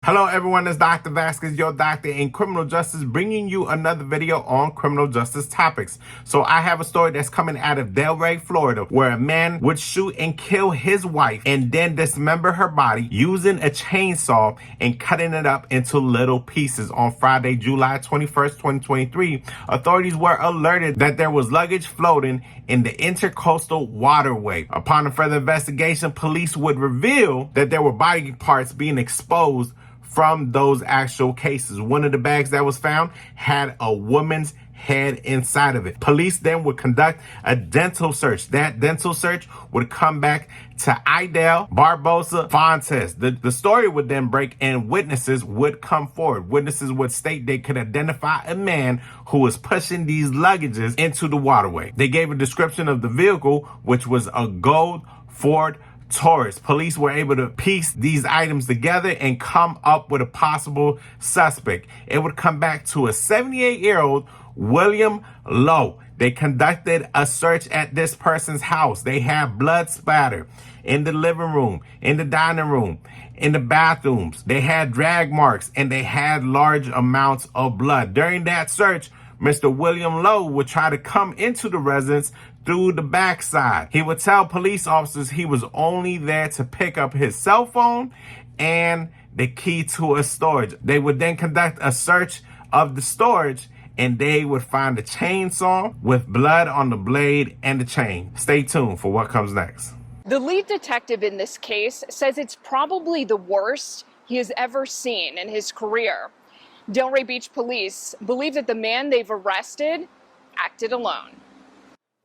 Hello everyone, it's Dr. Vasquez, your doctor in criminal justice, bringing you another video on criminal justice topics. So I have a story that's coming out of Delray, Florida, where a man would shoot and kill his wife and then dismember her body using a chainsaw and cutting it up into little pieces. On Friday, July 21st, 2023, authorities were alerted that there was luggage floating in the Intracoastal Waterway. Upon a further investigation, police would reveal that there were body parts being exposed from those actual cases. One of the bags that was found had a woman's head inside of it. Police then would conduct a dental search. That dental search would come back to Aydil Barbosa Fontes. The story would then break and witnesses would come forward. Witnesses would state they could identify a man who was pushing these luggages into the waterway. They gave a description of the vehicle, which was a gold Ford Taurus. Police were able to piece these items together and come up with a possible suspect. It would come back to a 78-year-old William Lowe. They conducted a search at this person's house. They had blood splatter in the living room, in the dining room, in the bathrooms. They had drag marks and they had large amounts of blood. During that search, Mr. William Lowe would try to come into the residence through the backside. He would tell police officers he was only there to pick up his cell phone and the key to a storage. They would then conduct a search of the storage and they would find a chainsaw with blood on the blade and the chain. Stay tuned for what comes next. The lead detective in this case says it's probably the worst he has ever seen in his career. Delray Beach police believe that the man they've arrested acted alone.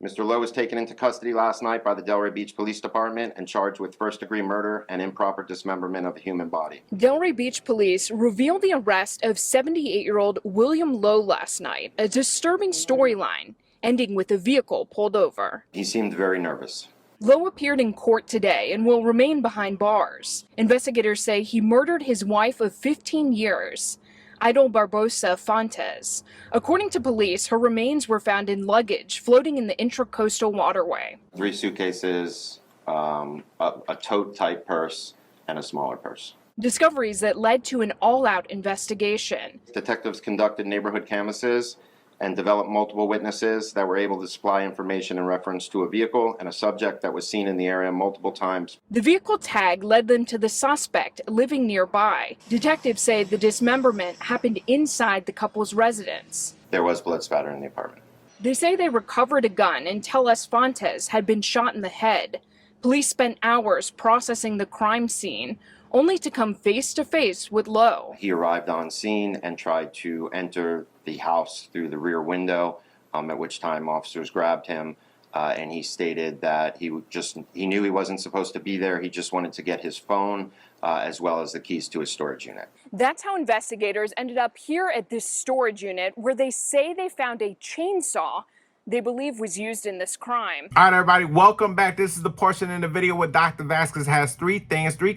Mr. Lowe was taken into custody last night by the Delray Beach Police Department and charged with first-degree murder and improper dismemberment of a human body. Delray Beach police revealed the arrest of 78-year-old William Lowe last night, a disturbing storyline, ending with a vehicle pulled over. He seemed very nervous. Lowe appeared in court today and will remain behind bars. Investigators say he murdered his wife of 15 years. Aydil Barbosa Fontes. According to police, her remains were found in luggage floating in the Intracoastal Waterway. 3 suitcases, a tote-type purse, and a smaller purse. Discoveries that led to an all-out investigation. Detectives conducted neighborhood canvasses and developed multiple witnesses that were able to supply information in reference to a vehicle and a subject that was seen in the area multiple times. The vehicle tag led them to the suspect living nearby. Detectives say the dismemberment happened inside the couple's residence. There was blood spatter in the apartment. They say they recovered a gun and tell us Fontes had been shot in the head. Police spent hours processing the crime scene, only to come face to face with Lowe. He arrived on scene and tried to enter the house through the rear window, at which time officers grabbed him, and he stated that he knew he wasn't supposed to be there. He just wanted to get his phone as well as the keys to his storage unit. That's how investigators ended up here at this storage unit, where they say they found a chainsaw they believe was used in this crime. All right, everybody, welcome back. This is the portion in the video where Dr. Vasquez has 3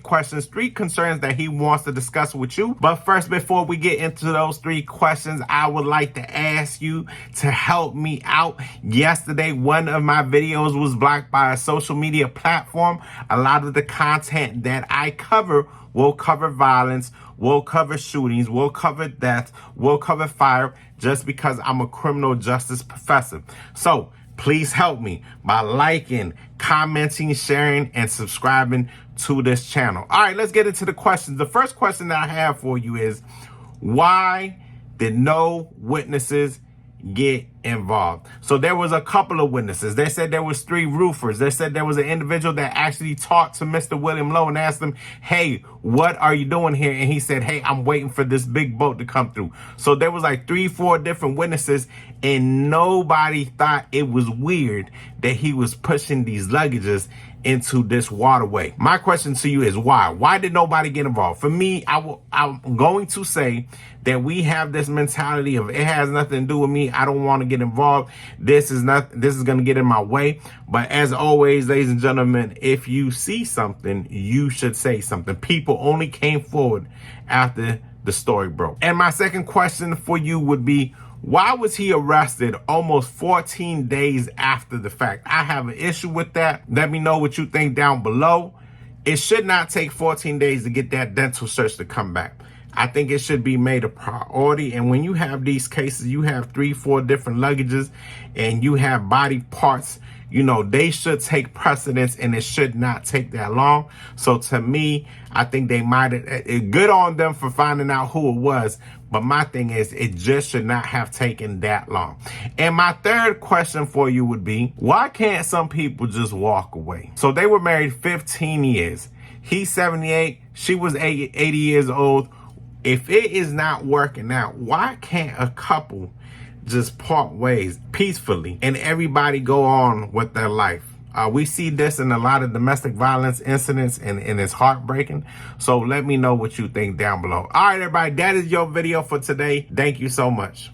questions, 3 concerns that he wants to discuss with you. But first, before we get into those 3 questions, I would like to ask you to help me out. Yesterday, one of my videos was blocked by a social media platform. A lot of the content that I cover will cover violence, will cover shootings, will cover death, will cover fire, just because I'm a criminal justice professor. So please help me by liking, commenting, sharing, and subscribing to this channel. All right, let's get into the questions. The first question that I have for you is, why did no witnesses get involved? So there was a couple of witnesses. They said there was 3 roofers. They said there was an individual that actually talked to Mr. William Lowe and asked him, hey, what are you doing here? And he said, hey, I'm waiting for this big boat to come through. So there was like 3, 4 different witnesses, and nobody thought it was weird that he was pushing these luggages into this waterway. My question to you is why? Why did nobody get involved? For me, I'm going to say that we have this mentality of, it has nothing to do with me. I don't want to get involved. This is going to get in my way. But as always, ladies and gentlemen, if you see something, you should say something. People only came forward after the story broke. And my second question for you would be, why was he arrested almost 14 days after the fact? I have an issue with that. Let me know what you think down below. It should not take 14 days to get that dental search to come back. I think it should be made a priority. And when you have these cases, you have 3-4 different luggages and you have body parts, you know, they should take precedence and it should not take that long. So to me, I think they might have, good on them for finding out who it was. But my thing is, it just should not have taken that long. And my third question for you would be, why can't some people just walk away? So they were married 15 years. He's 78, she was 80 years old. If it is not working out, why can't a couple just part ways peacefully and everybody go on with their life? We see this in a lot of domestic violence incidents and it's heartbreaking. So let me know what you think down below. All right, everybody, that is your video for today. Thank you so much.